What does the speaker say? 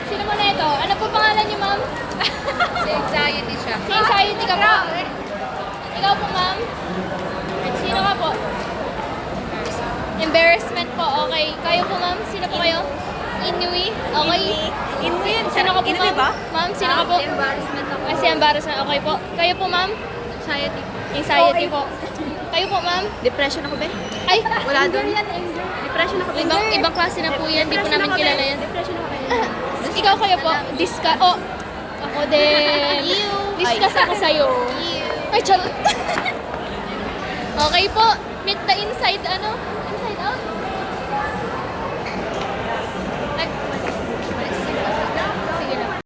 Sino mo na ito? Ano po pangalan niyo, ma'am? Si anxiety siya. Si anxiety ka po? Ikaw po, ma'am? Sino ka po? Embarrassment po, okay. Kayo po, ma'am? Sino po kayo? Inui? Okay. Inui yun. Sino ka po, Inui ma'am? ba? Ma'am, sino ka po? Embarrassment ako. Ay, si embarrassment. Okay po. Kayo po, ma'am? Anxiety. Anxiety po. Kayo po, ma'am? Depression ako, be. Ay, Wala doon. Depression ako, be. ibang klase na po yan. Di po namin kilala yan. Depression ako, be. Ikaw kayo po? Discuss. Oh, ako din. Discuss ako sa'yo. Ay, charot. Okay po. Meet the inside, ano?